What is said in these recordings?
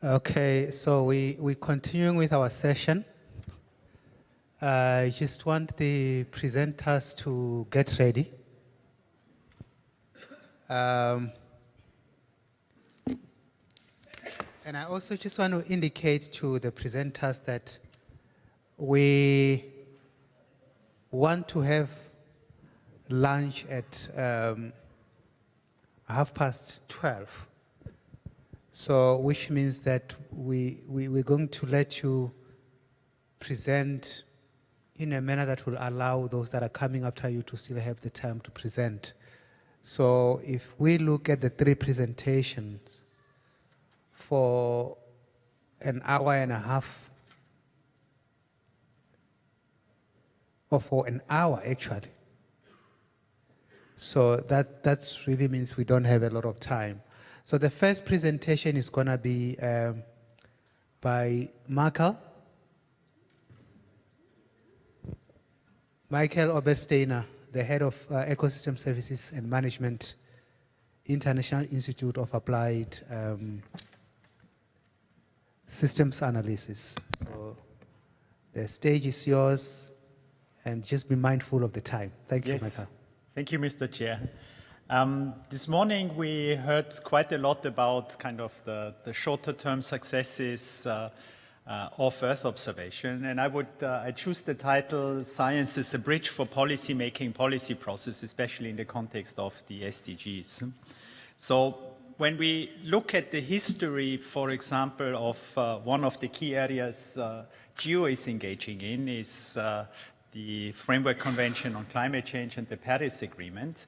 Okay, so we're continuing with our session. I just want the presenters to get ready. And I also just want to indicate to the presenters that we want to have lunch at 12:30. So, which means that we're going to let you present in a manner that will allow those that are coming after you to still have the time to present. So if we look at the 3 presentations for an hour and a half, or for an hour actually, so that really means we don't have a lot of time. So the first presentation is going to be by Michael Obersteiner, the head of Ecosystem Services and Management, International Institute of Applied Systems Analysis. So the stage is yours, and just be mindful of the time. Thank you, Michael. Thank you, Mr. Chair. This morning we heard quite a lot about kind of the shorter-term successes of Earth observation, and I choose the title "Science is a Bridge for Policy-Making Policy Process," especially in the context of the SDGs. So when we look at the history, for example, of one of the key areas GEO is engaging in is the Framework Convention on Climate Change and the Paris Agreement.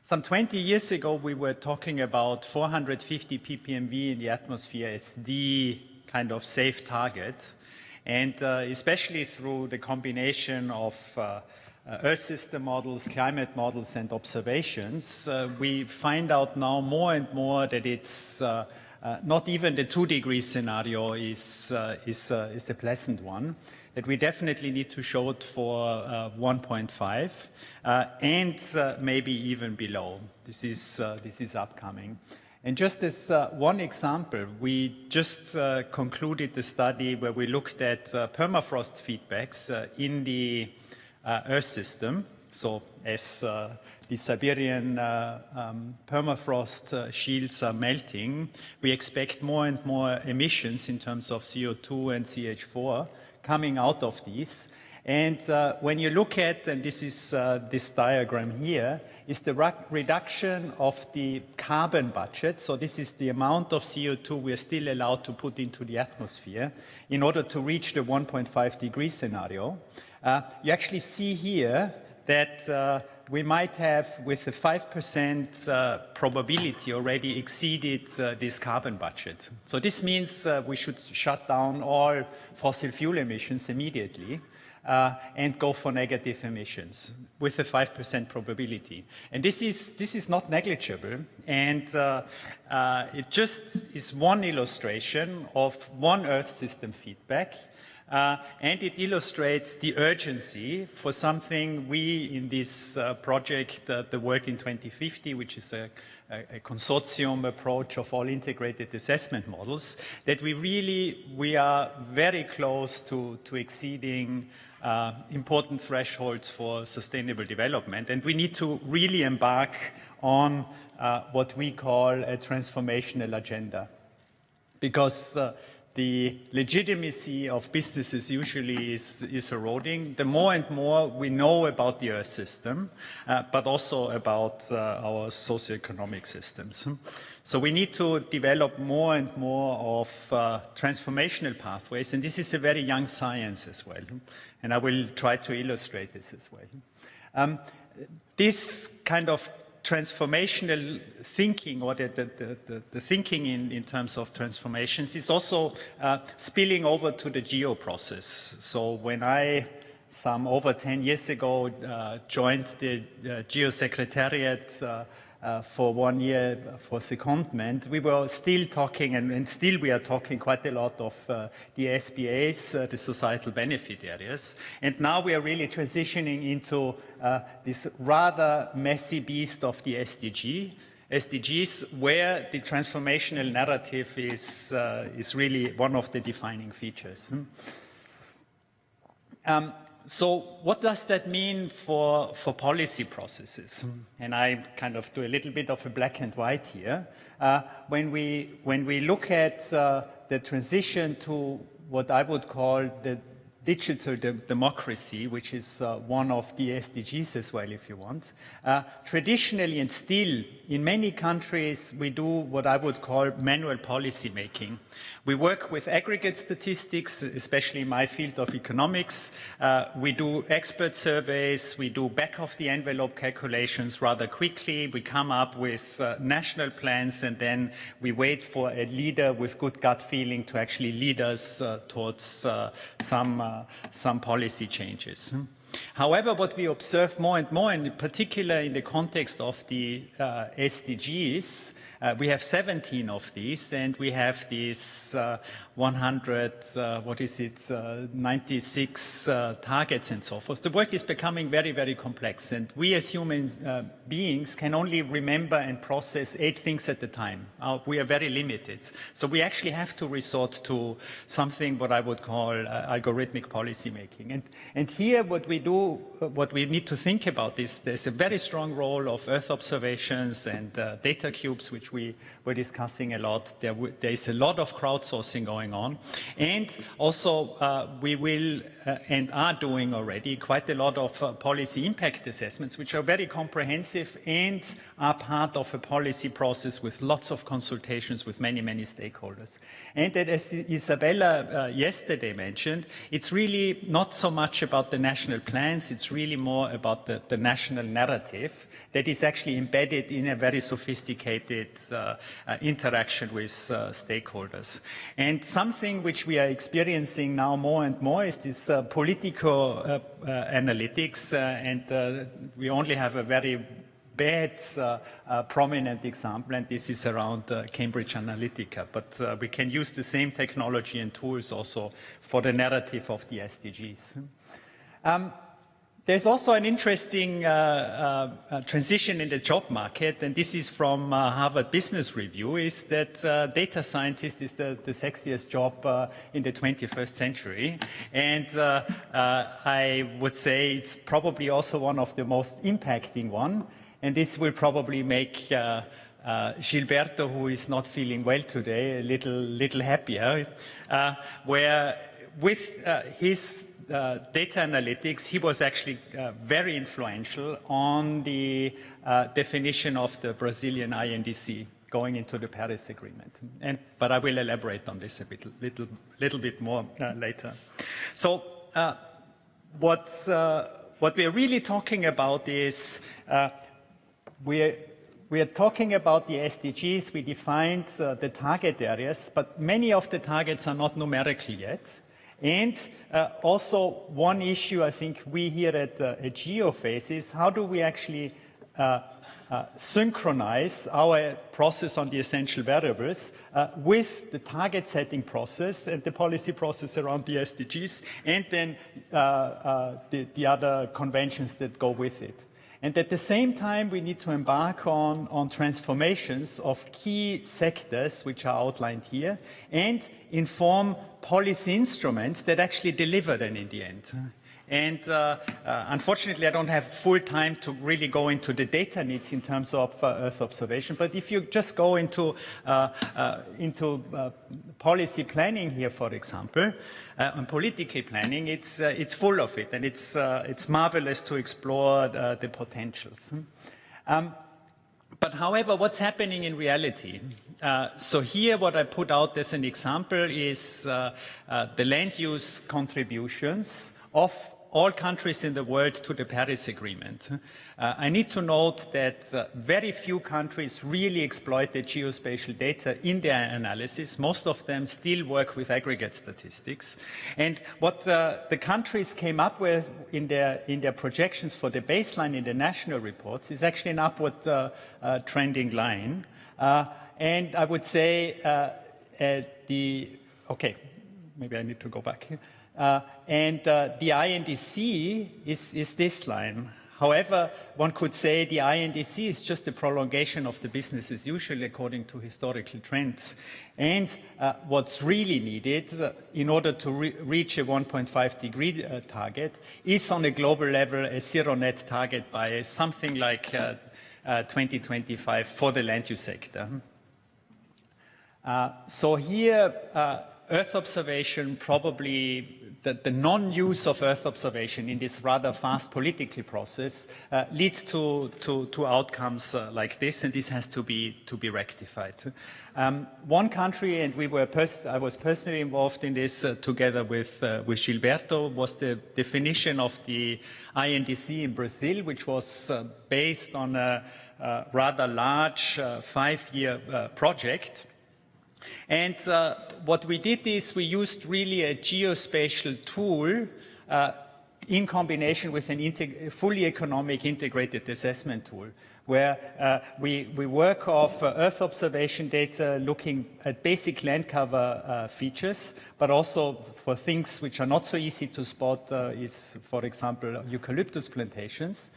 Some 20 years ago, we were talking about 450 ppmv in the atmosphere as the kind of safe target. And especially through the combination of Earth system models, climate models, and observations, we find out now more and more that it's not even the 2-degree scenario is a pleasant one, that we definitely need to show it for 1.5 and maybe even below. This is upcoming. And just as one example, we just concluded the study where we looked at permafrost feedbacks in the Earth system. So as the Siberian permafrost shields are melting, we expect more and more emissions in terms of CO2 and CH4 coming out of these. And when you look at, and this is this diagram here, is the reduction of the carbon budget. So this is the amount of CO2 we're still allowed to put into the atmosphere in order to reach the 1.5-degree scenario. You actually see here that we might have, with a 5% probability, already exceeded this carbon budget. So this means we should shut down all fossil fuel emissions immediately and go for negative emissions with a 5% probability. And this is not negligible, and it just is one illustration of one Earth system feedback. And it illustrates the urgency for something we in this project, the Work in 2050, which is a consortium approach of all integrated assessment models, that we are very close to exceeding important thresholds for sustainable development. And we need to really embark on what we call a transformational agenda, because the legitimacy of businesses usually is eroding. The more and more we know about the Earth system, but also about our socioeconomic systems. So we need to develop more and more of transformational pathways, and this is a very young science as well. And I will try to illustrate this as well. This kind of transformational thinking, or the thinking in terms of transformations, is also spilling over to the GEO process. So when I, some over 10 years ago, joined the GEO Secretariat for 1 year for secondment, we were still talking, and still we are talking quite a lot of the SBAs, the societal benefit areas. And now we are really transitioning into this rather messy beast of the SDGs, where the transformational narrative is really one of the defining features. So what does that mean for policy processes? And I kind of do a little bit of a black and white here. When we look at the transition to what I would call the digital democracy, which is one of the SDGs as well, if you want. Traditionally and still, in many countries, we do what I would call manual policy making. We work with aggregate statistics, especially in my field of economics. We do expert surveys. We do back-of-the-envelope calculations rather quickly. We come up with national plans, and then we wait for a leader with good gut feeling to actually lead us towards some policy changes. However, what we observe more and more, in particular in the context of the SDGs, we have 17 of these, and we have these 96 targets and so forth. The work is becoming very, very complex, and we as human beings can only remember and process 8 things at a time. We are very limited. So we actually have to resort to something what I would call algorithmic policy making. And here what we do, what we need to think about is there's a very strong role of Earth observations and DataCubes, which we were discussing a lot. There is a lot of crowdsourcing going on. And also we will and are doing already quite a lot of policy impact assessments, which are very comprehensive and are part of a policy process with lots of consultations with many, many stakeholders. And that, as Isabella yesterday mentioned, it's really not so much about the national plans, it's really more about the national narrative that is actually embedded in a very sophisticated interaction with stakeholders. And something which we are experiencing now more and more is this political analytics, and we only have a very bad prominent example, and this is around Cambridge Analytica. But we can use the same technology and tools also for the narrative of the SDGs. There's also an interesting transition in the job market, and this is from Harvard Business Review, is that data scientist is the sexiest job in the 21st century. And I would say it's probably also one of the most impacting one. And this will probably make Gilberto, who is not feeling well today, a little happier, where with his data analytics, he was actually very influential on the definition of the Brazilian INDC going into the Paris Agreement. But I will elaborate on this a little bit more later. So what we're really talking about is we are talking about the SDGs. We defined the target areas, but many of the targets are not numerical yet. And also one issue I think we here at GEO face is how do we actually synchronize our process on the essential variables with the target setting process and the policy process around the SDGs, and then the other conventions that go with it. And at the same time, we need to embark on transformations of key sectors, which are outlined here, and inform policy instruments that actually deliver them in the end. And unfortunately, I don't have full time to really go into the data needs in terms of Earth observation. But if you just go into policy planning here, for example, and political planning, it's full of it, and it's marvelous to explore the potentials. But however, what's happening in reality? So here what I put out as an example is the land use contributions of all countries in the world to the Paris Agreement. I need to note that very few countries really exploit the geospatial data in their analysis. Most of them still work with aggregate statistics. And what the countries came up with in their projections for the baseline in the national reports is actually an upward trending line. And I would say okay, maybe I need to go back here. And the INDC is this line. However, one could say the INDC is just a prolongation of the business as usual according to historical trends. And what's really needed in order to reach a 1.5 degree target is on a global level a zero net target by something like 2025 for the land use sector. So here, Earth observation, probably the non-use of Earth observation in this rather fast political process leads to outcomes like this, and this has to be rectified. One country, and I was personally involved in this together with Gilberto, was the definition of the INDC in Brazil, which was based on a rather large 5-year project. And what we did is we used really a geospatial tool in combination with a fully economic integrated assessment tool, where we work off Earth observation data looking at basic land cover features, but also for things which are not so easy to spot is, for example, eucalyptus plantations.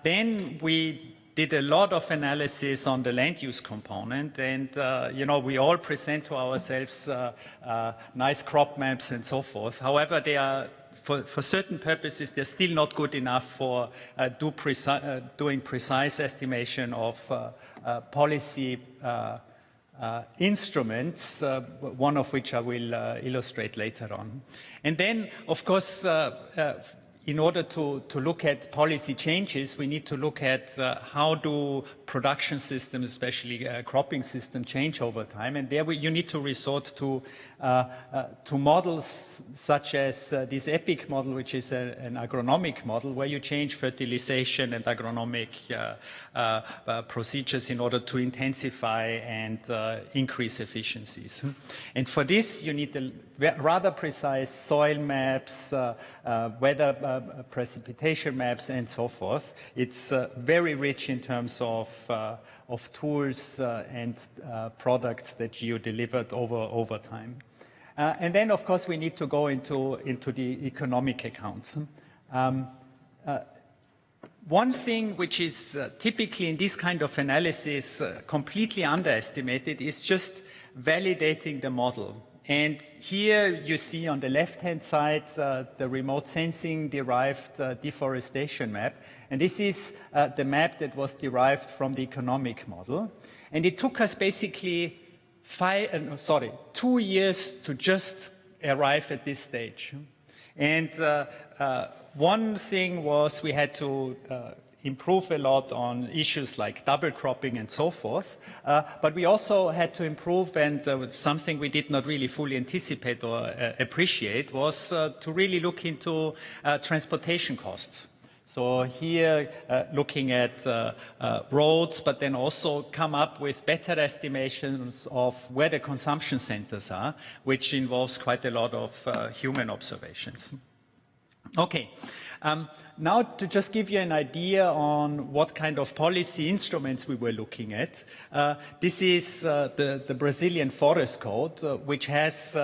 Then we did a lot of analysis on the land use component, and we all present to ourselves nice crop maps and so forth. However, they are, for certain purposes, they're still not good enough for doing precise estimation of policy instruments, one of which I will illustrate later on. And then, of course, in order to look at policy changes, we need to look at how do production systems, especially cropping systems, change over time. And there you need to resort to models such as this EPIC model, which is an agronomic model, where you change fertilization and agronomic procedures in order to intensify and increase efficiencies. And for this, you need rather precise soil maps, weather precipitation maps, and so forth. It's very rich in terms of tools and products that GEO delivered over time. And then, of course, we need to go into the economic accounts. One thing which is typically in this kind of analysis completely underestimated is just validating the model. And here you see on the left-hand side the remote sensing derived deforestation map. And this is the map that was derived from the economic model. And it took us basically 2 years to just arrive at this stage. And one thing was we had to improve a lot on issues like double cropping and so forth. But we also had to improve, and something we did not really fully anticipate or appreciate was to really look into transportation costs. So here, looking at roads, but then also come up with better estimations of where the consumption centers are, which involves quite a lot of human observations. Okay. Now to just give you an idea on what kind of policy instruments we were looking at, this is the Brazilian Forest Code, which has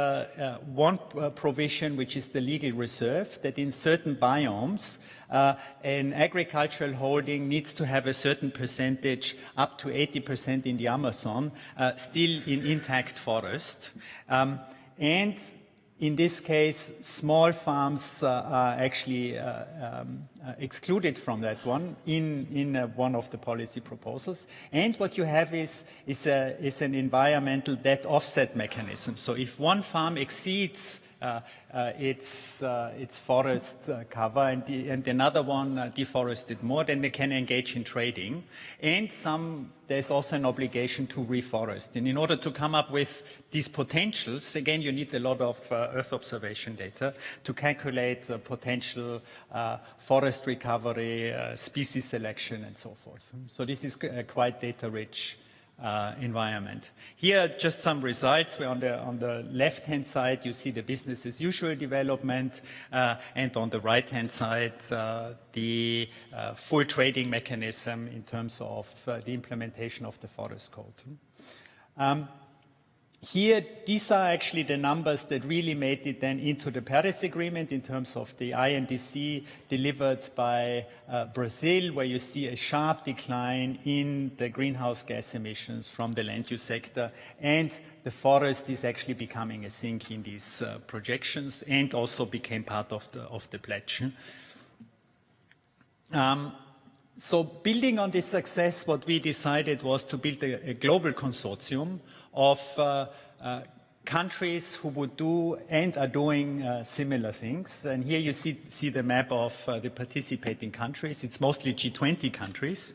one provision, which is the legal reserve, that in certain biomes, an agricultural holding needs to have a certain percentage, up to 80% in the Amazon, still in intact forest. And in this case, small farms are actually excluded from that one in one of the policy proposals. And what you have is an environmental debt offset mechanism. So if one farm exceeds its forest cover and another one deforested more, then they can engage in trading. And there's also an obligation to reforest. And in order to come up with these potentials, again, you need a lot of Earth observation data to calculate potential forest recovery, species selection, and so forth. So this is a quite data-rich environment. Here, just some results. We're on the left-hand side, you see the business as usual development, and on the right-hand side, the full trading mechanism in terms of the implementation of the Forest Code. Here, these are actually the numbers that really made it then into the Paris Agreement in terms of the INDC delivered by Brazil, where you see a sharp decline in the greenhouse gas emissions from the land use sector, and the forest is actually becoming a sink in these projections and also became part of the pledge. So building on this success, what we decided was to build a global consortium of countries who would do and are doing similar things. And here you see the map of the participating countries. It's mostly G20 countries.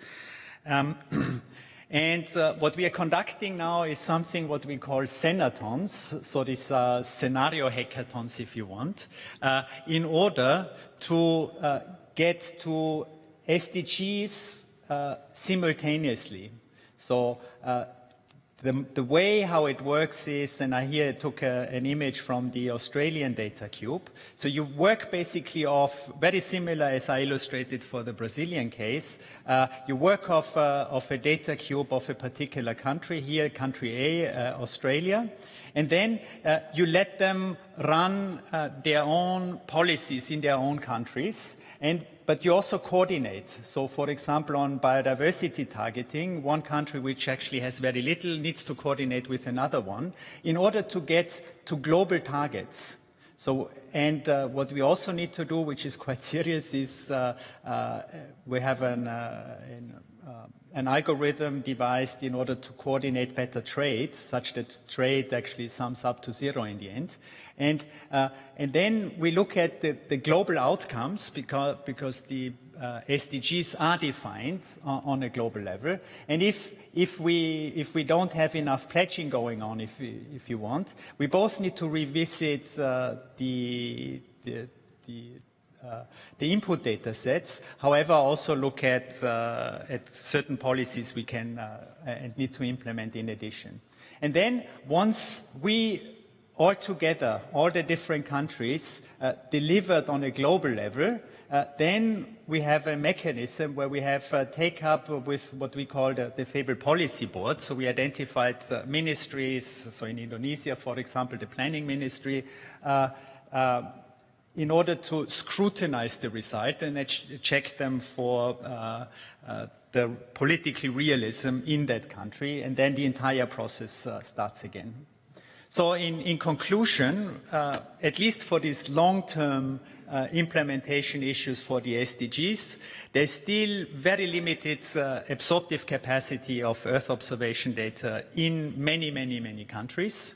And what we are conducting now is something what we call Senatons, so these are scenario hackathons if you want, in order to get to SDGs simultaneously. So the way how it works is, and I here took an image from the Australian DataCube. So you work basically off, very similar as I illustrated for the Brazilian case, you work off of a DataCube of a particular country, here country A, Australia, and then you let them run their own policies in their own countries, but you also coordinate. So, for example, on biodiversity targeting, one country which actually has very little needs to coordinate with another one in order to get to global targets. So, and what we also need to do, which is quite serious, is we have an algorithm devised in order to coordinate better trade, such that trade actually sums up to zero in the end. And then we look at the global outcomes because the SDGs are defined on a global level. And if we don't have enough pledging going on, if you want, we both need to revisit the input data sets, however, also look at certain policies we can and need to implement in addition. And then once we all together, all the different countries delivered on a global level, then we have a mechanism where we have take up with what we call the fabled policy board. So we identified ministries, so in Indonesia, for example, the planning ministry, in order to scrutinize the result and check them for the political realism in that country, and then the entire process starts again. So in conclusion, at least for these long-term implementation issues for the SDGs, there's still very limited absorptive capacity of Earth observation data in many countries.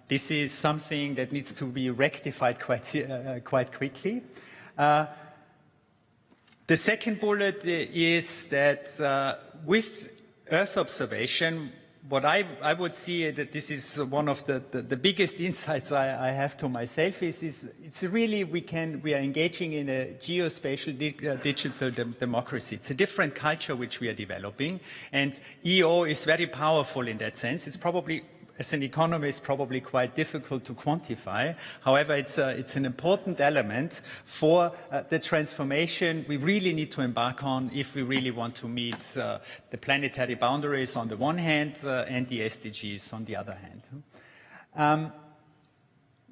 This is something that needs to be rectified quite quickly. The second bullet is that with Earth observation, what I would see that this is one of the biggest insights I have to myself is it's really we are engaging in a geospatial digital democracy. It's a different culture which we are developing, and EO is very powerful in that sense. It's probably, as an economist, probably quite difficult to quantify. However, it's an important element for the transformation we really need to embark on if we really want to meet the planetary boundaries on the one hand and the SDGs on the other hand.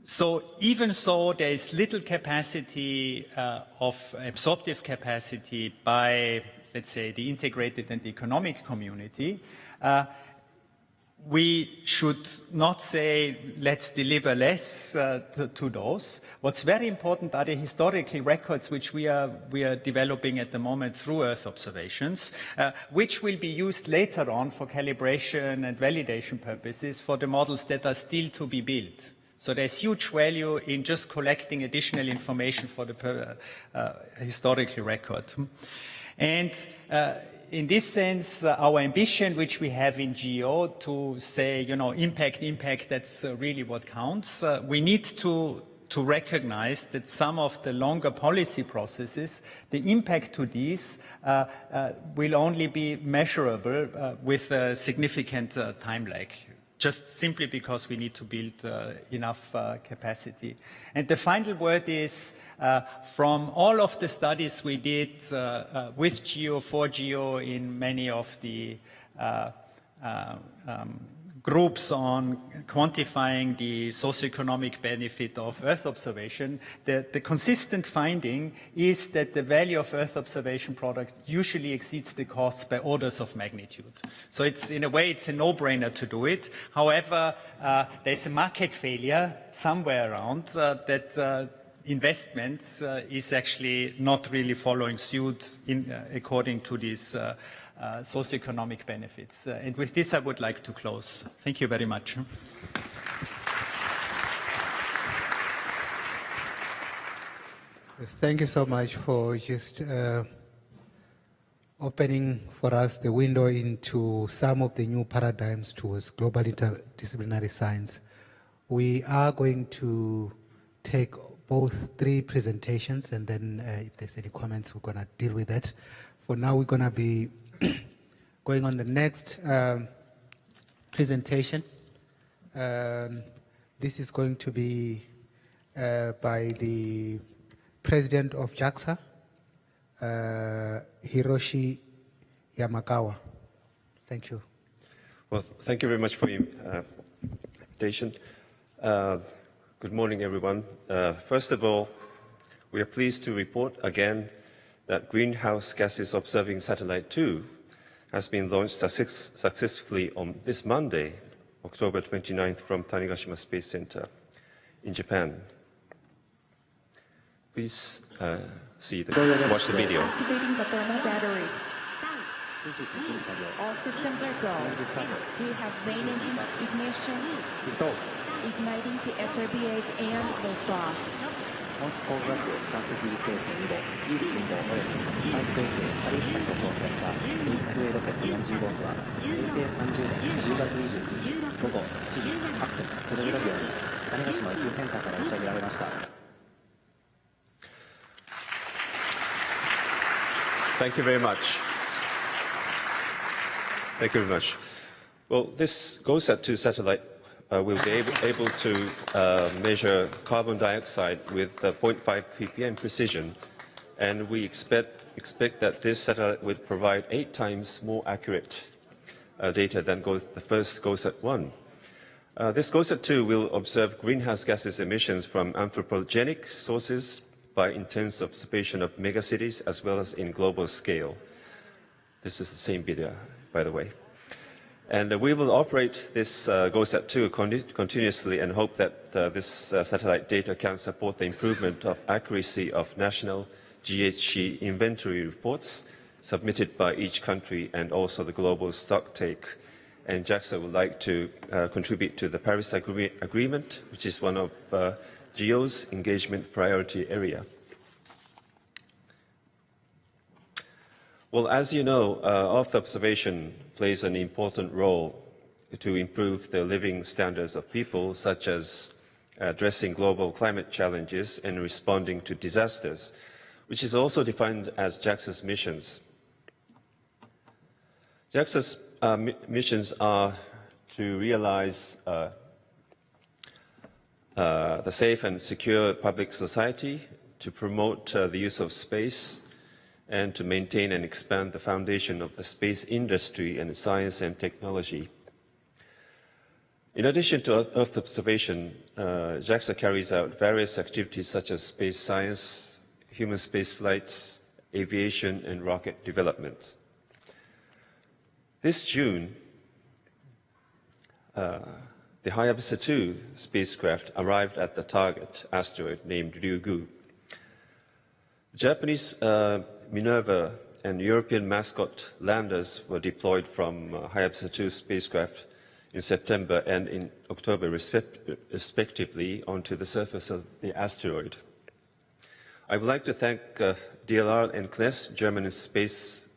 So even so, there is little capacity of absorptive capacity by, let's say, the integrated and the economic community. We should not say, let's deliver less to those. What's very important are the historical records which we are developing at the moment through Earth observations, which will be used later on for calibration and validation purposes for the models that are still to be built. So there's huge value in just collecting additional information for the historical record. And in this sense, our ambition, which we have in GEO, to say, impact, that's really what counts. We need to recognize that some of the longer policy processes, the impact to these will only be measurable with a significant time lag, just simply because we need to build enough capacity. And the final word is, from all of the studies we did with GEO, for GEO, in many of the groups on quantifying the socioeconomic benefit of Earth observation, the consistent finding is that the value of Earth observation products usually exceeds the costs by orders of magnitude. So it's, in a way, it's a no-brainer to do it. However, there's a market failure somewhere around that investments is actually not really following suit according to these socioeconomic benefits. And with this, I would like to close. Thank you very much. Thank you so much for just opening for us the window into some of the new paradigms towards global interdisciplinary science. We are going to take both 3 presentations, and then if there's any comments, we're going to deal with that. For now, we're going to be going on the next presentation. This is going to be by the President of JAXA, Hiroshi Yamakawa. Thank you. Well, thank you very much for your invitation. Good morning, everyone. First of all, we are pleased to report again that Greenhouse Gases Observing Satellite 2 has been launched successfully on this Monday, October 29th, from Tanegashima Space Center in Japan. Please watch the video. Activating the thermal batteries. All systems are go. We have main engine ignition, igniting the SRBAs and liftoff. 温室効果ガス観測実衛星2号、有機運動および観測衛星ハリウッド先を搭載した H2A ロケット40号機は平成30年10月29日午後1時8分00秒に種子島宇宙センターから打ち上げられました。Thank you very much. Thank you very much. Well, this GEO-XV satellite will be able to measure carbon dioxide with 0.5 ppm precision, and we expect that this satellite would provide 8 times more accurate data than the first GEO-XV-1. This GEO-XV-2 will observe greenhouse gases emissions from anthropogenic sources by intense observation of megacities as well as in global scale. This is the same video, by the way. And we will operate this GEO-XV-2 continuously and hope that this satellite data can support the improvement of accuracy of national GHG inventory reports submitted by each country and also the global stocktake. And JAXA would like to contribute to the Paris Agreement, which is one of GEO's engagement priority area. Well, as you know, Earth observation plays an important role to improve the living standards of people, such as addressing global climate challenges and responding to disasters, which is also defined as JAXA's missions. JAXA's missions are to realize the safe and secure public society, to promote the use of space, and to maintain and expand the foundation of the space industry and science and technology. In addition to Earth observation, JAXA carries out various activities such as space science, human space flights, aviation, and rocket development. This June, the Hayabusa 2 spacecraft arrived at the target asteroid named Ryugu. The Japanese Minerva and European mascot landers were deployed from Hayabusa 2 spacecraft in September and in October, respectively, onto the surface of the asteroid. I would like to thank DLR and CNES, German Space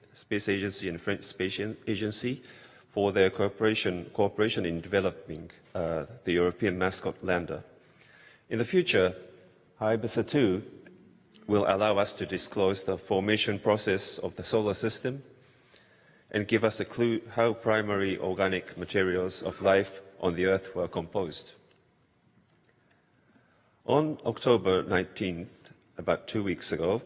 Agency and French Space Agency, for their cooperation in developing the European mascot lander. In the future, Hayabusa 2 will allow us to disclose the formation process of the solar system and give us a clue how primary organic materials of life on the Earth were composed. On October 19th, about 2 weeks ago,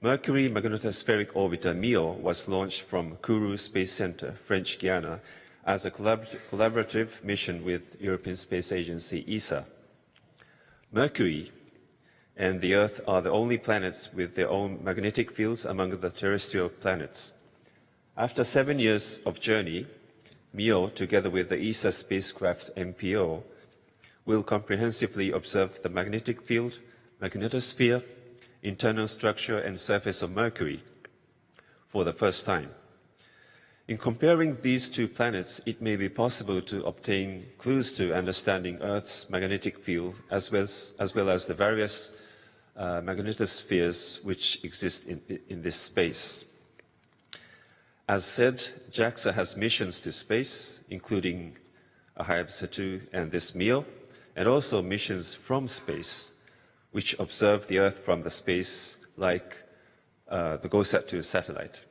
Mercury magnetospheric orbiter MEO was launched from Kourou Space Center, French Guiana, as a collaborative mission with European Space Agency ESA. Mercury and the Earth are the only planets with their own magnetic fields among the terrestrial planets. After 7 years of journey, MEO, together with the ESA spacecraft MPO, will comprehensively observe the magnetic field, magnetosphere, internal structure and surface of Mercury for the first time. In comparing these two planets, it may be possible to obtain clues to understanding Earth's magnetic field as well as the various magnetospheres which exist in this space. As said, JAXA has missions to space, including Hayabusa 2 and this MEO, and also missions from space, which observe the Earth from the space, like the GEO-XV satellite.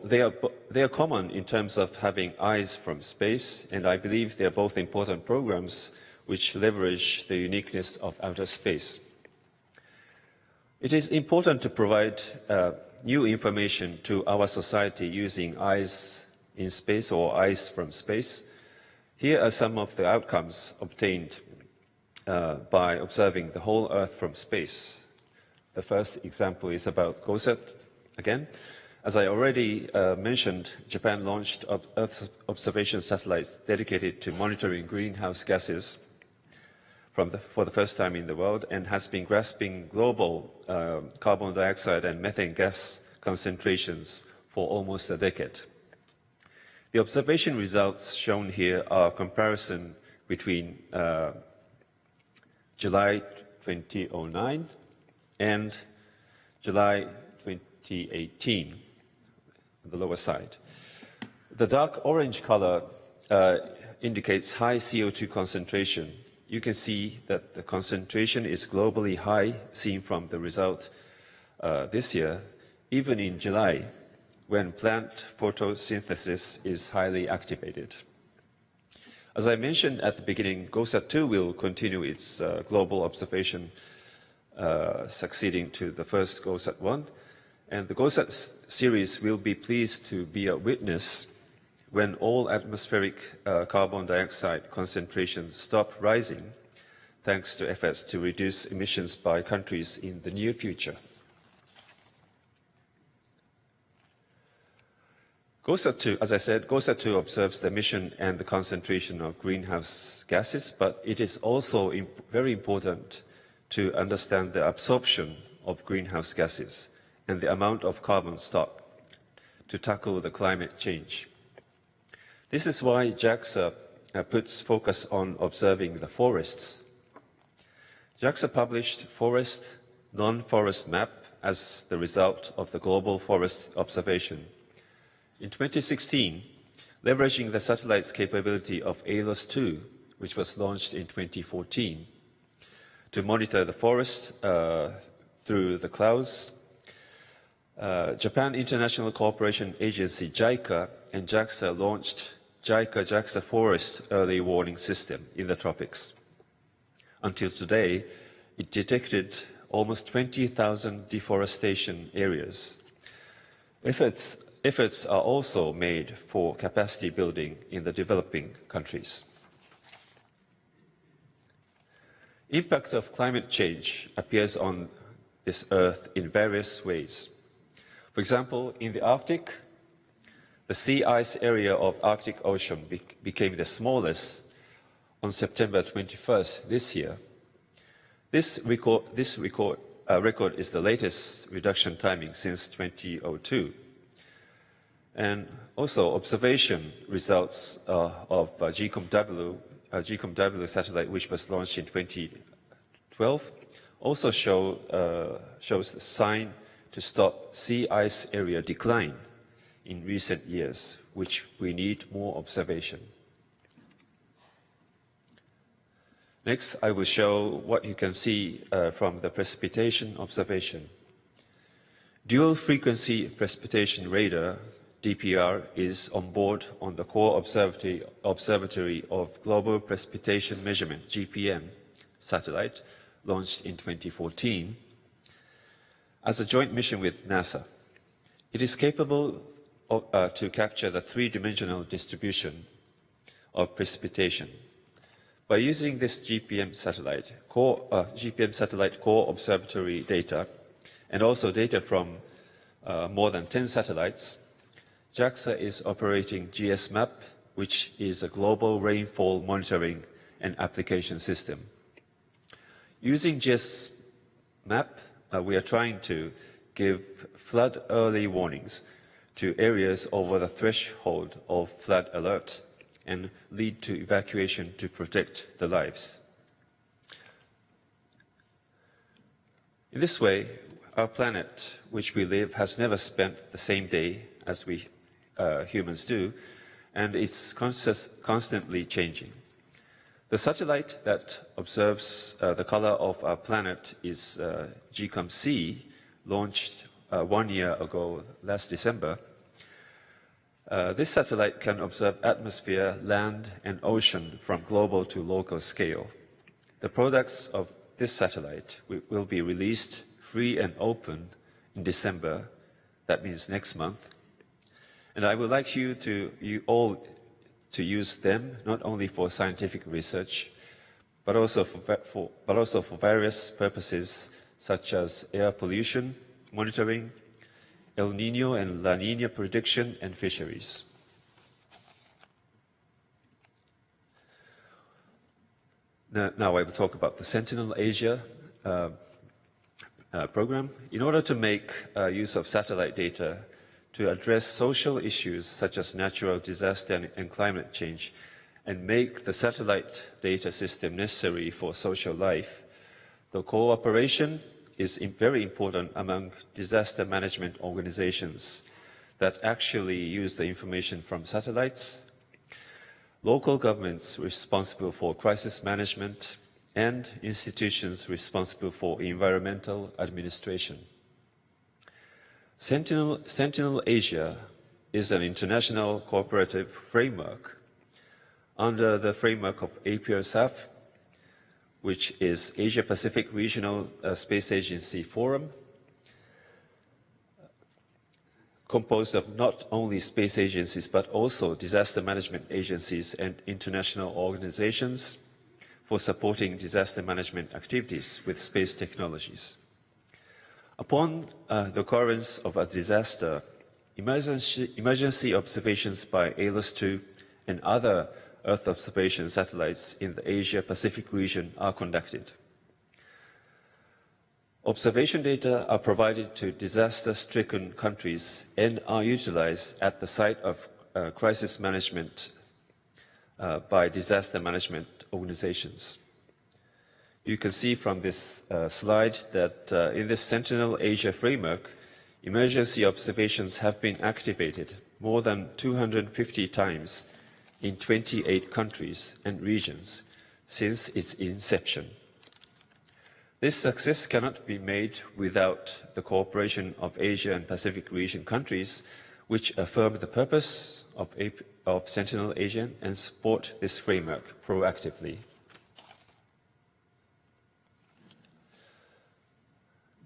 They are common in terms of having eyes from space, and I believe they are both important programs which leverage the uniqueness of outer space. It is important to provide new information to our society using eyes in space or eyes from space. Here are some of the outcomes obtained by observing the whole Earth from space. The first example is about GEO-XV again. As I already mentioned, Japan launched Earth observation satellites dedicated to monitoring greenhouse gases for the first time in the world, and has been grasping global carbon dioxide and methane gas concentrations for almost a decade. The observation results shown here are a comparison between July 2009 and July 2018, on the lower side. The dark orange color indicates high CO2 concentration. You can see that the concentration is globally high, seen from the result this year, even in July, when plant photosynthesis is highly activated. As I mentioned at the beginning, GEO-XV will continue its global observation, succeeding to the first GEO-XV, and the GEO-XV series will be pleased to be a witness when all atmospheric carbon dioxide concentrations stop rising, thanks to efforts to reduce emissions by countries in the near future. GEO-XV, as I said, GEO-XV observes the emission and the concentration of greenhouse gases, but it is also very important to understand the absorption of greenhouse gases and the amount of carbon stock to tackle the climate change. This is why JAXA puts focus on observing the forests. JAXA published Forest Non-Forest Map as the result of the global forest observation. In 2016, leveraging the satellite's capability of ALOS-2, which was launched in 2014, to monitor the forest through the clouds, Japan International Cooperation Agency, JICA, and JAXA launched JICA-JAXA Forest Early Warning System in the tropics. Until today, it detected almost 20,000 deforestation areas. Efforts are also made for capacity building in the developing countries. Impact of climate change appears on this Earth in various ways. For example, in the Arctic, the sea ice area of Arctic Ocean became the smallest on September 21st this year. This record is the latest reduction timing since 2002. And also observation results of GECOM-W satellite, which was launched in 2012, also shows the sign to stop sea ice area decline in recent years, which we need more observation. Next, I will show what you can see from the precipitation observation. Dual frequency precipitation radar, DPR, is on board on the core observatory of Global Precipitation Measurement, GPM, satellite, launched in 2014, as a joint mission with NASA. It is capable to capture the three-dimensional distribution of precipitation. By using this GPM satellite core observatory data, and also data from more than 10 satellites, JAXA is operating GSMAP, which is a global rainfall monitoring and application system. Using GSMAP, we are trying to give flood early warnings to areas over the threshold of flood alert and lead to evacuation to protect the lives. In this way, our planet, which we live, has never spent the same day as we humans do, and it's constantly changing. The satellite that observes the color of our planet is GEO-XV, launched 1 year ago, last December. This satellite can observe atmosphere, land, and ocean from global to local scale. The products of this satellite will be released free and open in December. That means next month. And I would like you all to use them, not only for scientific research, but also for various purposes such as air pollution monitoring, El Nino and La Nina prediction, and fisheries. Now I will talk about the Sentinel Asia program. In order to make use of satellite data to address social issues such as natural disaster and climate change, and make the satellite data system necessary for social life, the cooperation is very important among disaster management organizations that actually use the information from satellites, local governments responsible for crisis management, and institutions responsible for environmental administration. Sentinel Asia is an international cooperative framework under the framework of APRSAF, which is Asia Pacific Regional Space Agency Forum, composed of not only space agencies but also disaster management agencies and international organizations for supporting disaster management activities with space technologies. Upon the occurrence of a disaster, emergency observations by ALOS-2 and other Earth observation satellites in the Asia-Pacific region are conducted. Observation data are provided to disaster-stricken countries and are utilized at the site of crisis management by disaster management organizations. You can see from this slide that in this Sentinel Asia framework, emergency observations have been activated more than 250 times in 28 countries and regions since its inception. This success cannot be made without the cooperation of Asia and Pacific region countries, which affirm the purpose of Sentinel Asia and support this framework proactively.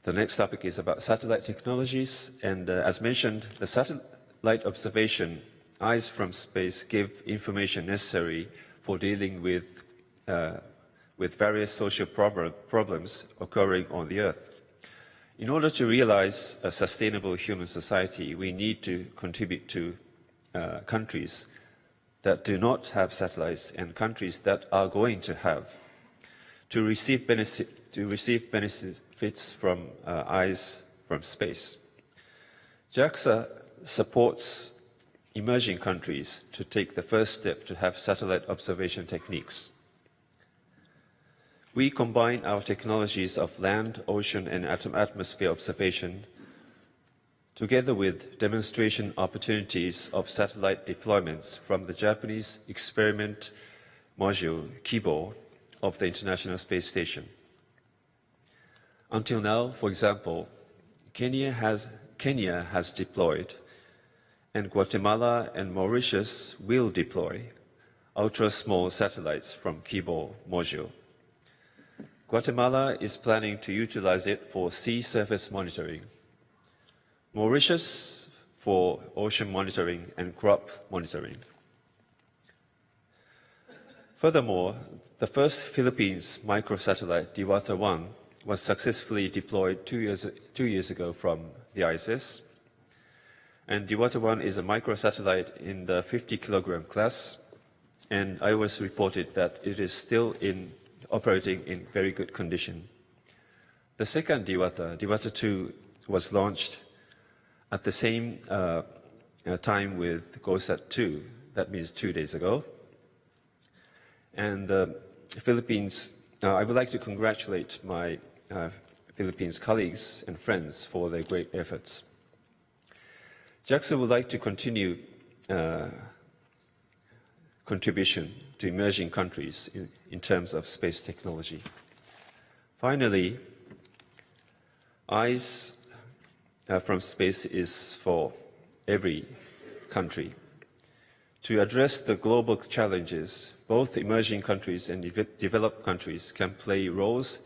The next topic is about satellite technologies, and as mentioned, the satellite observation eyes from space give information necessary for dealing with various social problems occurring on the Earth. In order to realize a sustainable human society, we need to contribute to countries that do not have satellites and countries that are going to have, to receive benefits from eyes from space. JAXA supports emerging countries to take the first step to have satellite observation techniques. We combine our technologies of land, ocean, and atmosphere observation together with demonstration opportunities of satellite deployments from the Japanese experiment module Kibo of the International Space Station. Until now, for example, Kenya has deployed, and Guatemala and Mauritius will deploy ultra-small satellites from Kibo module. Guatemala is planning to utilize it for sea surface monitoring, Mauritius for ocean monitoring and crop monitoring. Furthermore, the first Philippines microsatellite, Diwata-1, was successfully deployed 2 years ago from the ISS. And Diwata-1 is a microsatellite in the 50-kilogram class, and I was reported that it is still operating in very good condition. The second Diwata-2, was launched at the same time with GEO-XV, that means 2 days ago. And the Philippines, I would like to congratulate my Philippines colleagues and friends for their great efforts. JAXA would like to continue contribution to emerging countries in terms of space technology. Finally, eyes from space is for every country. To address the global challenges, both emerging countries and developed countries can play roles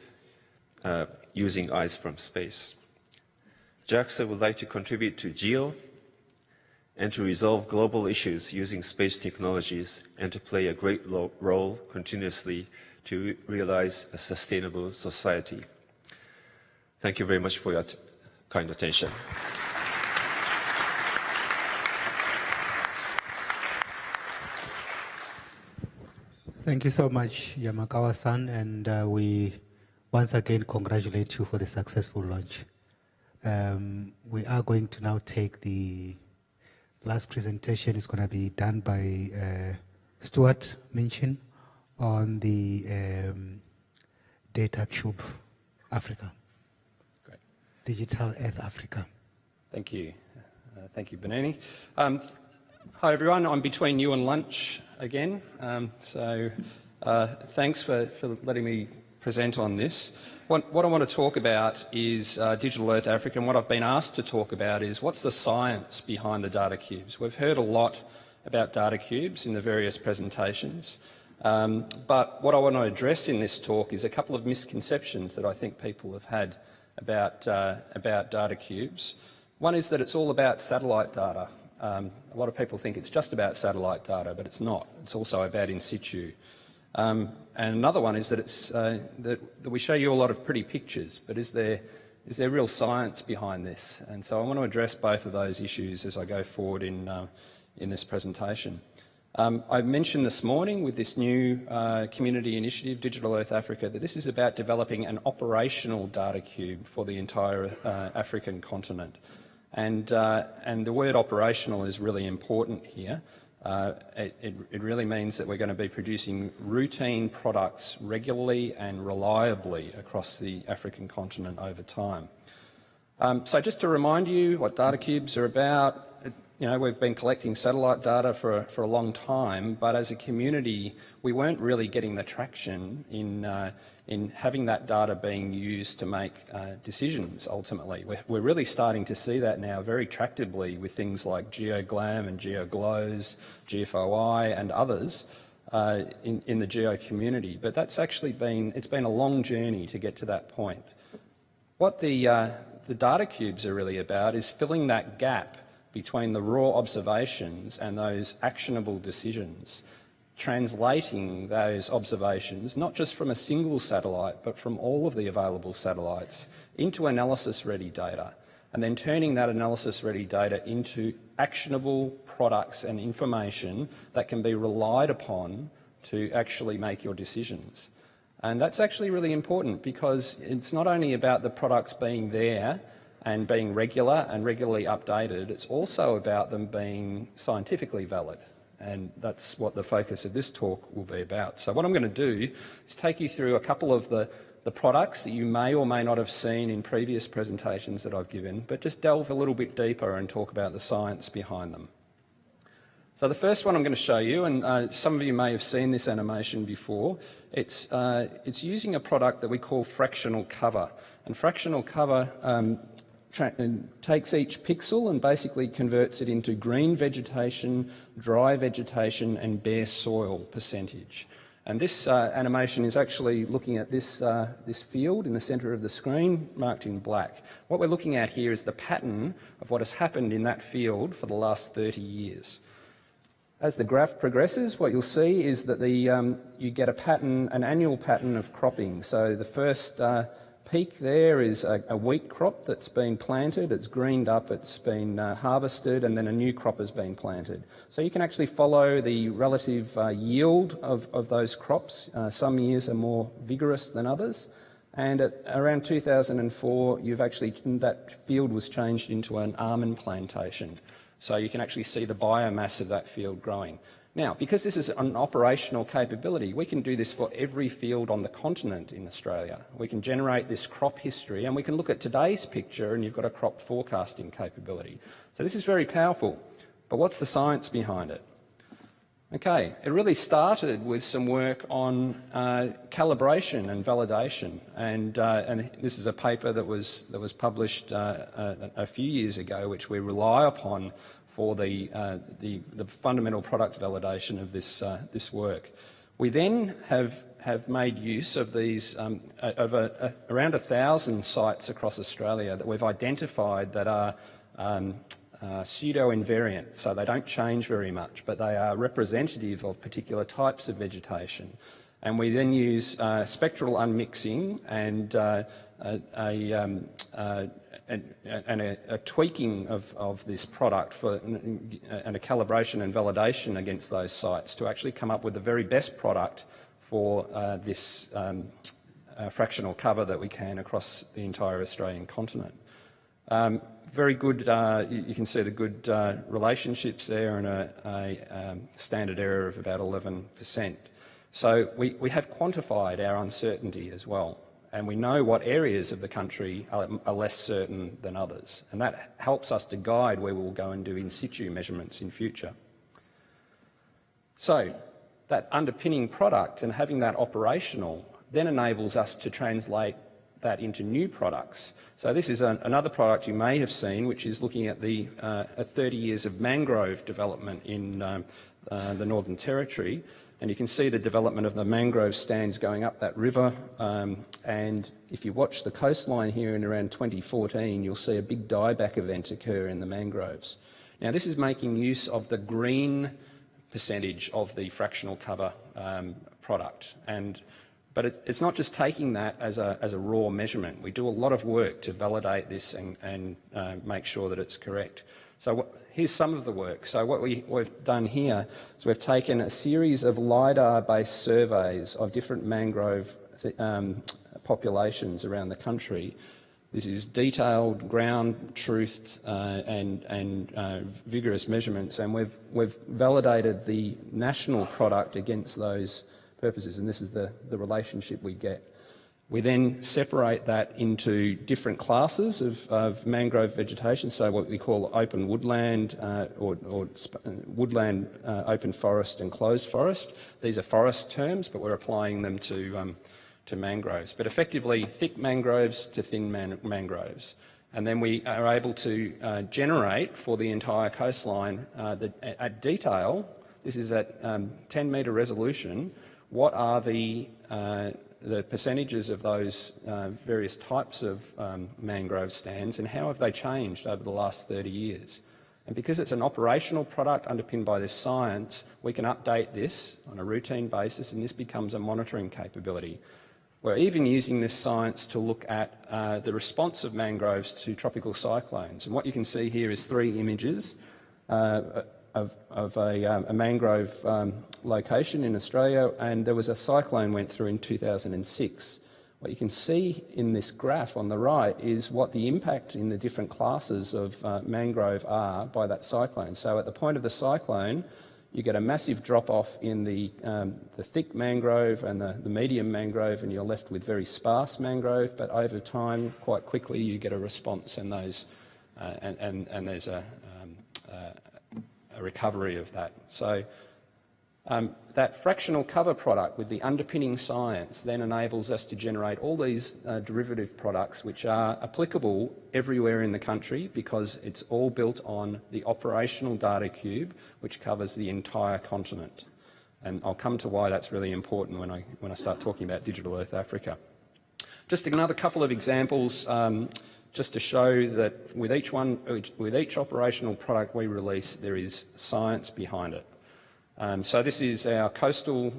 using eyes from space. JAXA would like to contribute to GEO and to resolve global issues using space technologies and to play a great role continuously to realize a sustainable society. Thank you very much for your kind attention. Thank you so much, Yamakawa-san, and we once again congratulate you for the successful launch. We are going to now take the last presentation. Is going to be done by Stuart Minchin on the DataCube Africa. Great. Digital Earth Africa. Thank you. Thank you, Benini. Hi, everyone. I'm between you and lunch again. Thanks for letting me present on this. What I want to talk about is Digital Earth Africa, and what I've been asked to talk about is what's the science behind the DataCubes. We've heard a lot about DataCubes in the various presentations, but what I want to address in this talk is a couple of misconceptions that I think people have had about DataCubes. One is that it's all about satellite data. A lot of people think it's just about satellite data, but it's not. It's also about in situ. And another one is that it's that we show you a lot of pretty pictures, but is there real science behind this? And so I want to address both of those issues as I go forward in this presentation. I mentioned this morning with this new community initiative, Digital Earth Africa, that this is about developing an operational DataCube for the entire African continent. And the word operational is really important here. It really means that we're going to be producing routine products regularly and reliably across the African continent over time. So just to remind you what DataCubes are about, we've been collecting satellite data for a long time, but as a community, we weren't really getting the traction in having that data being used to make decisions, ultimately. We're really starting to see that now very tractably with things like GeoGlam and GeoGlows, GFOI and others in the geo community. But that's actually it's been a long journey to get to that point. What the DataCubes are really about is filling that gap between the raw observations and those actionable decisions, translating those observations, not just from a single satellite, but from all of the available satellites, into analysis-ready data, and then turning that analysis-ready data into actionable products and information that can be relied upon to actually make your decisions. And that's actually really important because it's not only about the products being there and being regular and regularly updated, it's also about them being scientifically valid. And that's what the focus of this talk will be about. So what I'm going to do is take you through a couple of the products that you may or may not have seen in previous presentations that I've given, but just delve a little bit deeper and talk about the science behind them. So the first one I'm going to show you, and some of you may have seen this animation before, it's using a product that we call fractional cover. And fractional cover takes each pixel and basically converts it into green vegetation, dry vegetation and bare soil percentage. And this animation is actually looking at this field in the centre of the screen marked in black. What we're looking at here is the pattern of what has happened in that field for the last 30 years. As the graph progresses, what you'll see is that you get a pattern, an annual pattern of cropping. So the first peak there is a wheat crop that's been planted, it's greened up, it's been harvested, and then a new crop has been planted. So you can actually follow the relative yield of those crops. Some years are more vigorous than others. And at around 2004, that field was changed into an almond plantation. So you can actually see the biomass of that field growing. Now, because this is an operational capability, we can do this for every field on the continent in Australia. We can generate this crop history, and we can look at today's picture, and you've got a crop forecasting capability. So this is very powerful. But what's the science behind it? Okay, it really started with some work on calibration and validation, and this is a paper that was published a few years ago, which we rely upon for the fundamental product validation of this work. We then have made use of these around 1,000 sites across Australia that we've identified that are pseudo-invariant, so they don't change very much, but they are representative of particular types of vegetation. And we then use spectral unmixing and a tweaking of this product and a calibration and validation against those sites to actually come up with the very best product for this fractional cover that we can across the entire Australian continent. Very good, you can see the good relationships there, and a standard error of about 11%. So we have quantified our uncertainty as well, and we know what areas of the country are less certain than others, and that helps us to guide where we'll go and do in situ measurements in future. So that underpinning product and having that operational then enables us to translate that into new products. So this is another product you may have seen, which is looking at the 30 years of mangrove development in the Northern Territory. And you can see the development of the mangrove stands going up that river. And if you watch the coastline here in around 2014, you'll see a big dieback event occur in the mangroves. Now, this is making use of the green percentage of the fractional cover product. But it's not just taking that as a raw measurement. We do a lot of work to validate this and make sure that it's correct. So here's some of the work. So what we've done here is we've taken a series of LiDAR-based surveys of different mangrove populations around the country. This is detailed, ground-truthed and vigorous measurements, and we've validated the national product against those purposes, and this is the relationship we get. We then separate that into different classes of mangrove vegetation, so what we call open woodland or woodland, open forest and closed forest. These are forest terms, but we're applying them to mangroves. But effectively, thick mangroves to thin mangroves. And then we are able to generate for the entire coastline at detail, this is at 10-metre resolution, what are the percentages of those various types of mangrove stands and how have they changed over the last 30 years. And because it's an operational product underpinned by this science, we can update this on a routine basis, and this becomes a monitoring capability. We're even using this science to look at the response of mangroves to tropical cyclones. And what you can see here is 3 images of a mangrove location in Australia, and there was a cyclone went through in 2006. What you can see in this graph on the right is what the impact in the different classes of mangrove are by that cyclone. So at the point of the cyclone, you get a massive drop-off in the thick mangrove and the medium mangrove, and you're left with very sparse mangrove, but over time, quite quickly, you get a response in those, and there's a recovery of that. So that fractional cover product with the underpinning science then enables us to generate all these derivative products which are applicable everywhere in the country because it's all built on the operational DataCube which covers the entire continent. And I'll come to why that's really important when I start talking about Digital Earth Africa. Just another couple of examples just to show that with each operational product we release, there is science behind it. So this is our coastal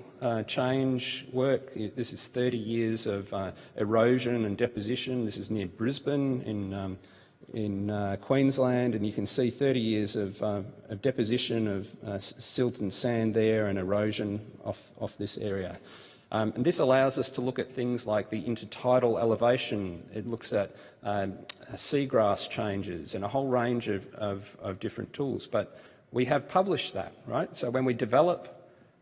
change work. This is 30 years of erosion and deposition. This is near Brisbane in Queensland, and you can see 30 years of deposition of silt and sand there and erosion off this area. And this allows us to look at things like the intertidal elevation. It looks at seagrass changes and a whole range of different tools. But we have published that, right? So when we develop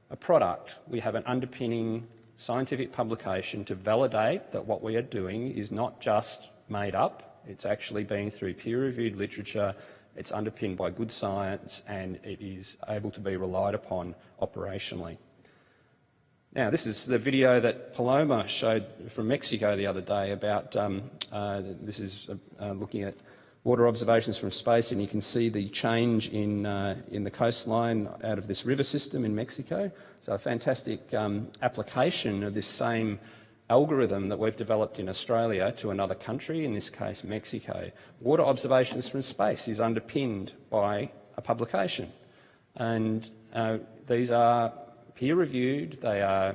a product, we have an underpinning scientific publication to validate that what we are doing is not just made up, it's actually been through peer-reviewed literature, it's underpinned by good science, and it is able to be relied upon operationally. Now, this is the video that Paloma showed from Mexico the other day about, this is looking at water observations from space, and you can see the change in the coastline out of this river system in Mexico. So a fantastic application of this same algorithm that we've developed in Australia to another country, in this case Mexico. Water observations from space is underpinned by a publication, and these are peer-reviewed, they are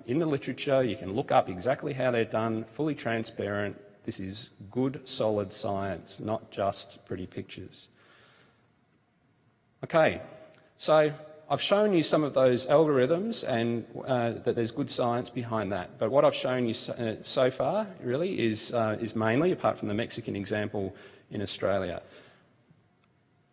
in the literature, you can look up exactly how they're done, fully transparent. This is good, solid science, not just pretty pictures. Okay, so I've shown you some of those algorithms and that there's good science behind that. But what I've shown you so far really is mainly, apart from the Mexican example, in Australia.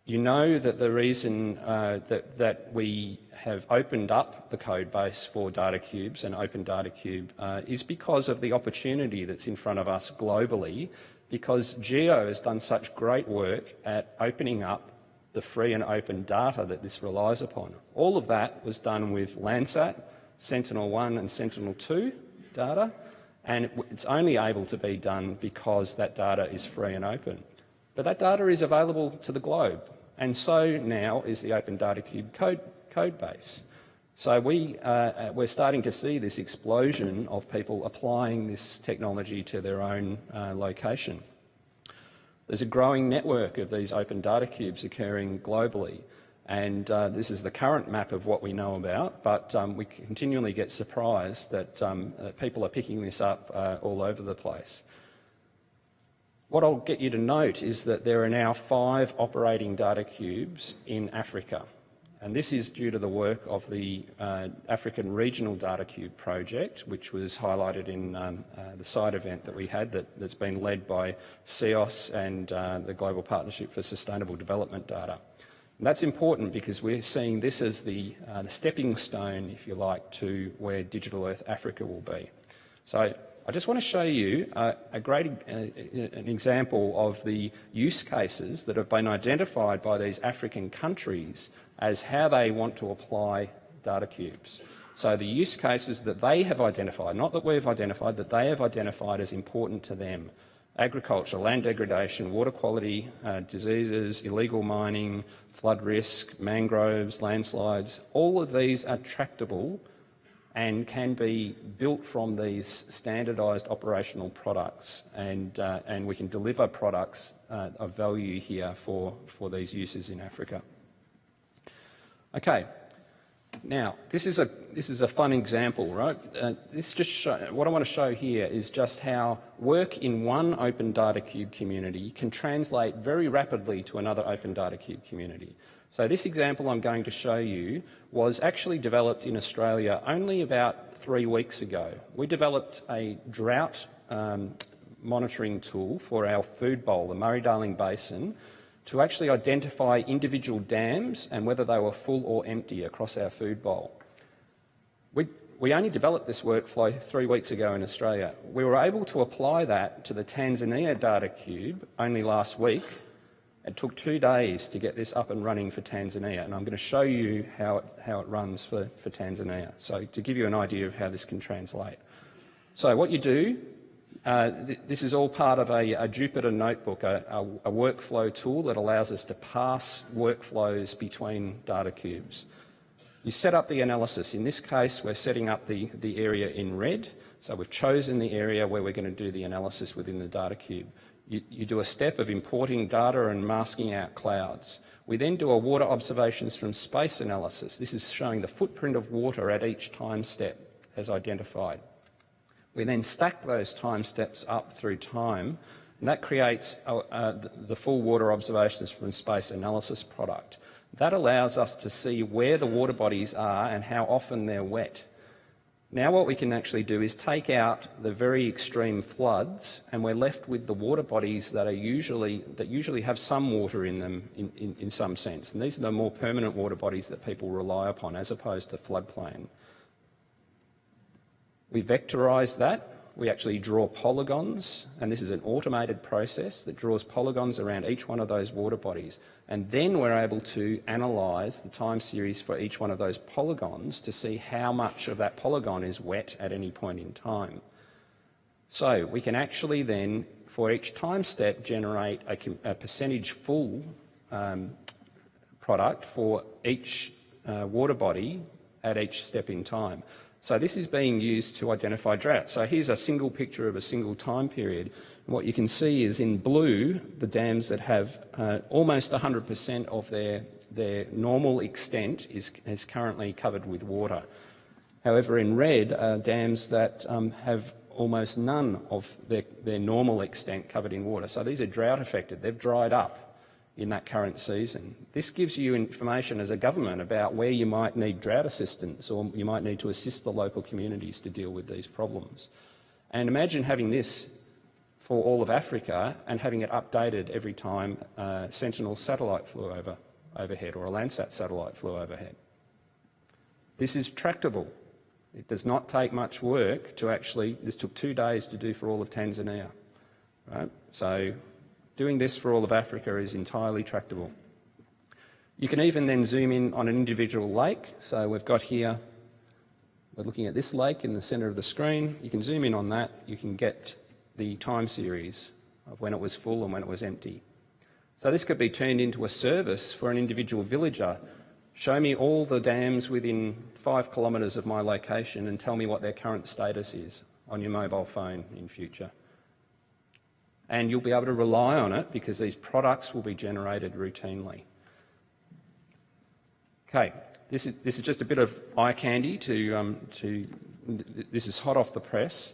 You know that the reason that we have opened up the code base for DataCubes and Open DataCube is because of the opportunity that's in front of us globally, because GEO has done such great work at opening up the free and open data that this relies upon. All of that was done with Landsat, Sentinel-1 and Sentinel-2 data, and it's only able to be done because that data is free and open. But that data is available to the globe, and so now is the Open DataCube code base. So we're starting to see this explosion of people applying this technology to their own location. There's a growing network of these Open DataCubes occurring globally, and this is the current map of what we know about, but we continually get surprised that people are picking this up all over the place. What I'll get you to note is that there are now 5 operating DataCubes in Africa, and this is due to the work of the African Regional DataCube project, which was highlighted in the side event that we had that's been led by CEOS and the Global Partnership for Sustainable Development Data. And that's important because we're seeing this as the stepping stone, if you like, to where Digital Earth Africa will be. So I just want to show you an example of the use cases that have been identified by these African countries as how they want to apply DataCubes. So the use cases that they have identified, not that we've identified, that they have identified as important to them: agriculture, land degradation, water quality, diseases, illegal mining, flood risk, mangroves, landslides. All of these are tractable and can be built from these standardised operational products, and we can deliver products of value here for these uses in Africa. Okay, now this is a fun example, right? What I want to show here is just how work in one Open DataCube community can translate very rapidly to another Open DataCube community. So this example I'm going to show you was actually developed in Australia only about 3 weeks ago. We developed a drought monitoring tool for our food bowl, the Murray-Darling Basin, to actually identify individual dams and whether they were full or empty across our food bowl. We only developed this workflow 3 weeks ago in Australia. We were able to apply that to the Tanzania DataCube only last week. It took 2 days to get this up and running for Tanzania, and I'm going to show you how it runs for Tanzania, so to give you an idea of how this can translate. So what you do, this is all part of a Jupyter notebook, a workflow tool that allows us to pass workflows between DataCubes. You set up the analysis. In this case, we're setting up the area in red, so we've chosen the area where we're going to do the analysis within the DataCube. You do a step of importing data and masking out clouds. We then do a water observations from space analysis. This is showing the footprint of water at each time step as identified. We then stack those time steps up through time, and that creates the full water observations from space analysis product. That allows us to see where the water bodies are and how often they're wet. Now what we can actually do is take out the very extreme floods, and we're left with the water bodies that usually have some water in them in some sense. And these are the more permanent water bodies that people rely upon as opposed to floodplain. We vectorise that. We actually draw polygons, and this is an automated process that draws polygons around each one of those water bodies. And then we're able to analyse the time series for each one of those polygons to see how much of that polygon is wet at any point in time. So we can actually then, for each time step, generate a percentage full product for each water body at each step in time. So this is being used to identify drought. So here's a single picture of a single time period. And what you can see is in blue, the dams that have almost 100% of their normal extent is currently covered with water. However, in red are dams that have almost none of their normal extent covered in water. So these are drought affected. They've dried up in that current season. This gives you information as a government about where you might need drought assistance, or you might need to assist the local communities to deal with these problems. And imagine having this for all of Africa and having it updated every time Sentinel satellite flew overhead, or a Landsat satellite flew overhead. This is tractable. It does not take much work to actually, this took 2 days to do for all of Tanzania, right? So doing this for all of Africa is entirely tractable. You can even then zoom in on an individual lake. So we've got here, we're looking at this lake in the centre of the screen. You can zoom in on that. You can get the time series of when it was full and when it was empty. So this could be turned into a service for an individual villager. Show me all the dams within 5 kilometres of my location and tell me what their current status is on your mobile phone in future. And you'll be able to rely on it because these products will be generated routinely. Okay, this is just a bit of eye candy this is hot off the press.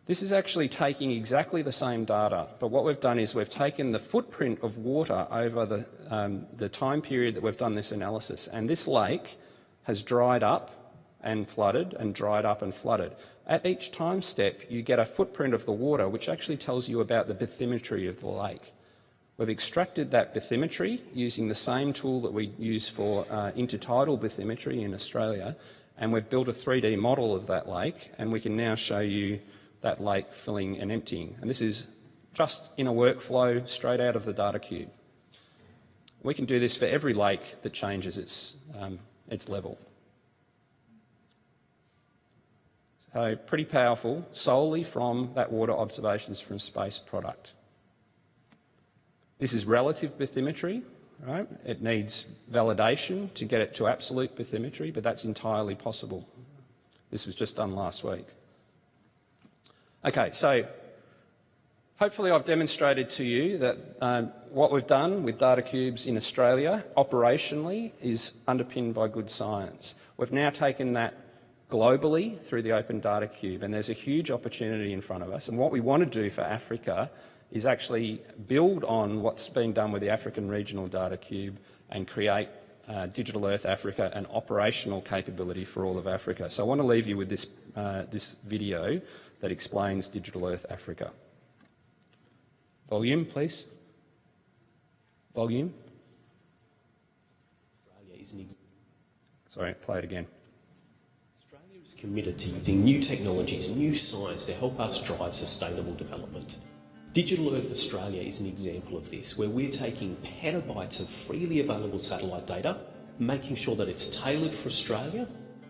This is actually taking exactly the same data, but what we've done is we've taken the footprint of water over the time period that we've done this analysis, and this lake has dried up and flooded and dried up and flooded. At each time step, you get a footprint of the water, which actually tells you about the bathymetry of the lake. We've extracted that bathymetry using the same tool that we use for intertidal bathymetry in Australia, and we've built a 3D model of that lake, and we can now show you that lake filling and emptying. And this is just in a workflow straight out of the DataCube. We can do this for every lake that changes its level. So pretty powerful, solely from that water observations from space product. This is relative bathymetry, right? It needs validation to get it to absolute bathymetry, but that's entirely possible. This was just done last week. Okay, so hopefully I've demonstrated to you that what we've done with DataCubes in Australia operationally is underpinned by good science. We've now taken that globally through the Open DataCube, and there's a huge opportunity in front of us. And what we want to do for Africa is actually build on what's been done with the African Regional DataCube and create Digital Earth Africa, an operational capability for all of Africa. So I want to leave you with this video that explains Digital Earth Africa. Volume, please. Volume. Sorry, play it again. Australia is committed to using new technologies and new science to help us drive sustainable development. Digital Earth Australia is an example of this, where we're taking petabytes of freely available satellite data, making sure that it's tailored for Australia,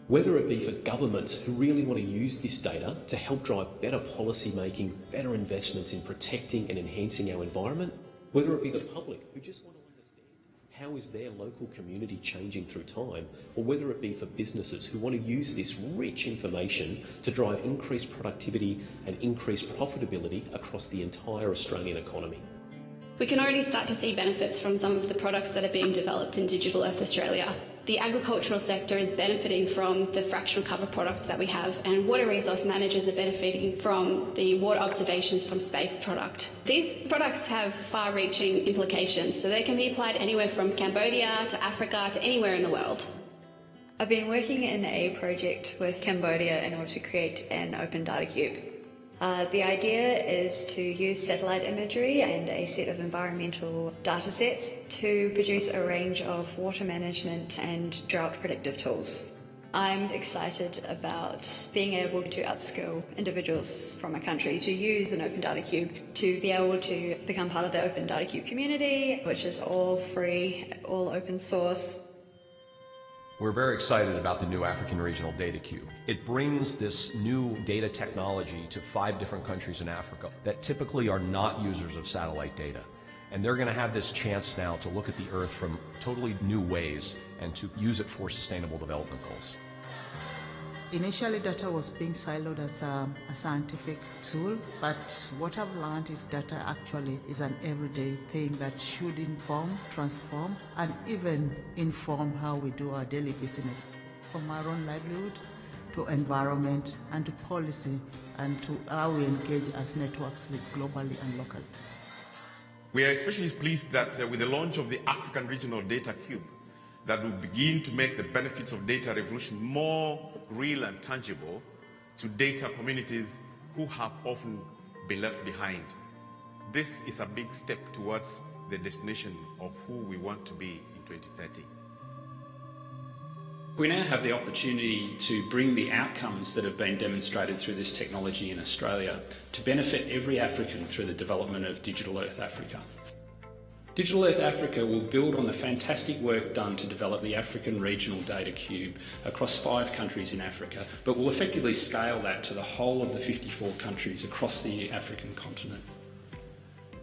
whether it be for governments who really want to use this data to help drive better policy making, better investments in protecting and enhancing our environment, whether it be the public who just want to understand how is their local community changing through time, or whether it be for businesses who want to use this rich information to drive increased productivity and increased profitability across the entire Australian economy. We can already start to see benefits from some of the products that are being developed in Digital Earth Australia. The agricultural sector is benefiting from the fractional cover products that we have, and water resource managers are benefiting from the water observations from space product. These products have far-reaching implications, so they can be applied anywhere from Cambodia to Africa to anywhere in the world. I've been working in a project with Cambodia in order to create an open data cube. The idea is to use satellite imagery and a set of environmental data sets to produce a range of water management and drought predictive tools. I'm excited about being able to upskill individuals from a country to use an open data cube, to be able to become part of the open data cube community, which is all free, all open source. We're very excited about the new African Regional Data Cube. It brings this new data technology to 5 different countries in Africa that typically are not users of satellite data. And they're going to have this chance now to look at the Earth from totally new ways and to use it for sustainable development goals. Initially, data was being siloed as a scientific tool, but what I've learned is data actually is an everyday thing that should inform, transform, and even inform how we do our daily business, from our own livelihood to environment and to policy and to how we engage as networks with globally and locally. We are especially pleased that with the launch of the African Regional Data Cube, that will begin to make the benefits of data revolution more real and tangible to data communities who have often been left behind. This is a big step towards the destination of who we want to be in 2030. We now have the opportunity to bring the outcomes that have been demonstrated through this technology in Australia to benefit every African through the development of Digital Earth Africa. Digital Earth Africa will build on the fantastic work done to develop the African Regional Data Cube across 5 countries in Africa, but will effectively scale that to the whole of the 54 countries across the African continent.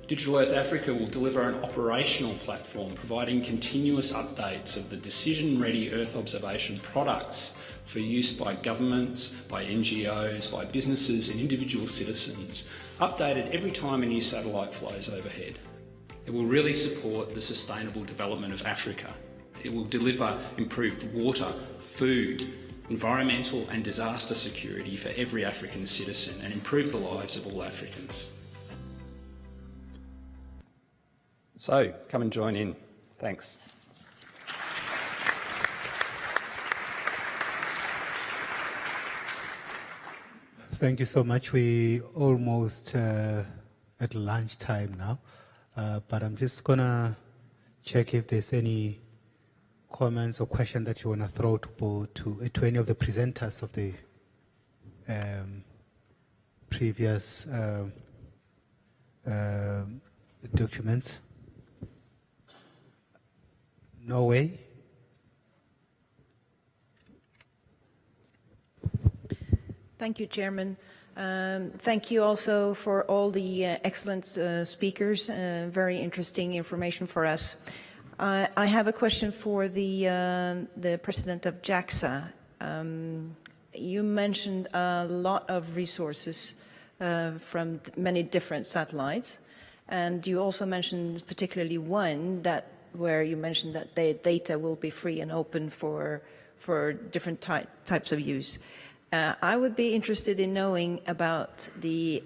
Digital Earth Africa will deliver an operational platform providing continuous updates of the decision-ready Earth observation products for use by governments, by NGOs, by businesses and individual citizens, updated every time a new satellite flies overhead. It will really support the sustainable development of Africa. It will deliver improved water, food, environmental and disaster security for every African citizen and improve the lives of all Africans. So, come and join in. Thanks. Thank you so much. We almost at lunchtime now. But I'm just gonna check if there's any comments or questions that you wanna throw to any of the presenters of the previous documents. No way? Thank you, Chairman. Thank you also for all the excellent speakers, very interesting information for us. I have a question for the President of JAXA. You mentioned a lot of resources from many different satellites, and you also mentioned particularly one where you mentioned that the data will be free and open for different types of use. I would be interested in knowing about the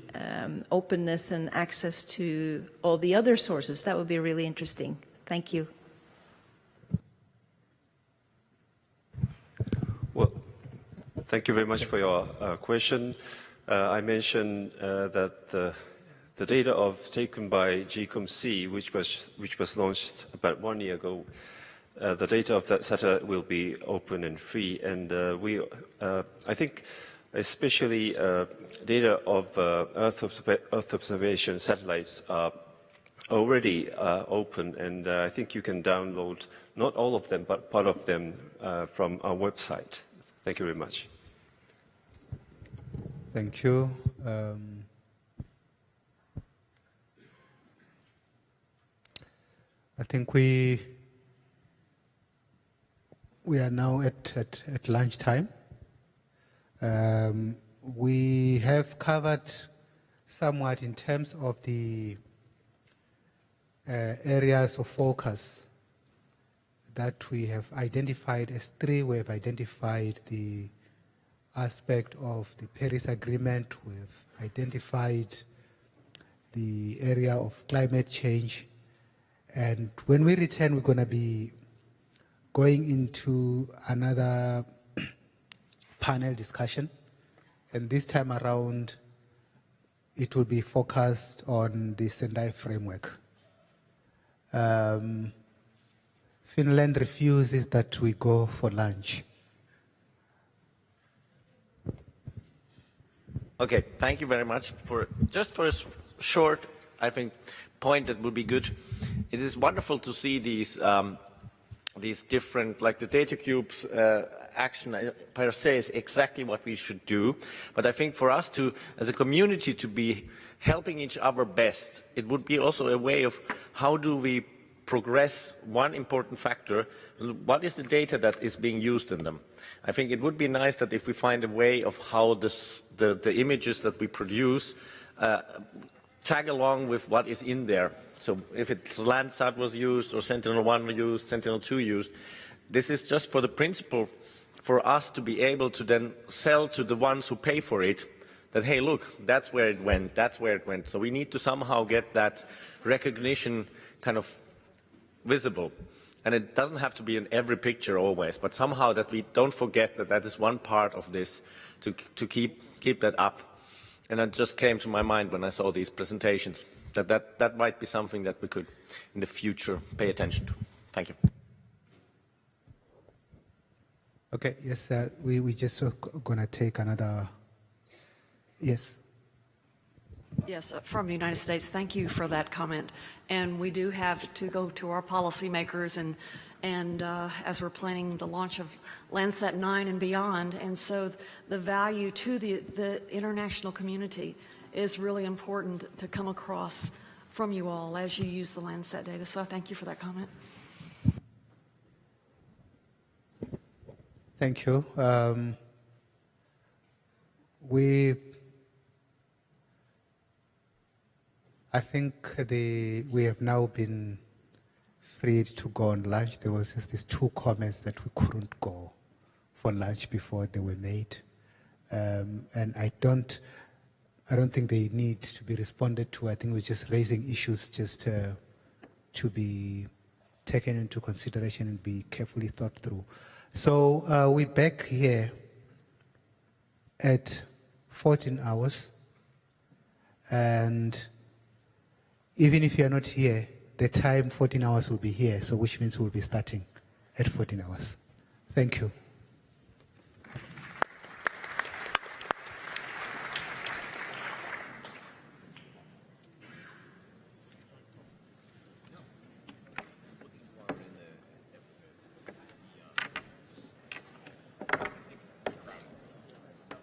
openness and access to all the other sources. That would be really interesting. Thank you. Well, thank you very much for your question. I mentioned that the data taken by GEO-XV, which was launched about 1 year ago, the data of that satellite will be open and free, and I think especially data of Earth observation satellites are already open, and I think you can download not all of them, but part of them from our website. Thank you very much. Thank you. I think we are now at lunchtime. We have covered somewhat in terms of the areas of focus that we have identified as 3. We have identified the aspect of the Paris Agreement. We've identified the area of climate change. And when we return, we're going to be going into another panel discussion, and this time around it will be focused on the Sendai framework. Finland refuses that we go for lunch. Okay, thank you very much. Just for a short, I think, point that would be good. It is wonderful to see these different, like the DataCubes action per se is exactly what we should do. But I think for us to, as a community, to be helping each other best, it would be also a way of how do we progress one important factor, what is the data that is being used in them. I think it would be nice that if we find a way of how the images that we produce tag along with what is in there. So if it's Landsat was used or Sentinel-1 used, Sentinel-2 used, this is just for the principle for us to be able to then sell to the ones who pay for it that, hey, look, that's where it went, that's where it went. So we need to somehow get that recognition kind of visible. And it doesn't have to be in every picture always, but somehow that we don't forget that that is one part of this to keep that up. And it just came to my mind when I saw these presentations, that might be something that we could in the future pay attention to. Thank you. Okay, yes, we just going to take another, yes. Yes, from the United States, thank you for that comment. And we do have to go to our policymakers and as we're planning the launch of Landsat 9 and beyond. And so the value to the international community is really important to come across from you all as you use the Landsat data. So thank you for that comment. Thank you. I think we have now been freed to go on lunch. There was just these two comments that we couldn't go for lunch before they were made, and I don't think they need to be responded to. I think we're just raising issues just to be taken into consideration and be carefully thought through. So we're back here at 14 hours, and even if you're not here, the time 14 hours will be here, so which means we'll be starting at 14 hours. Thank you.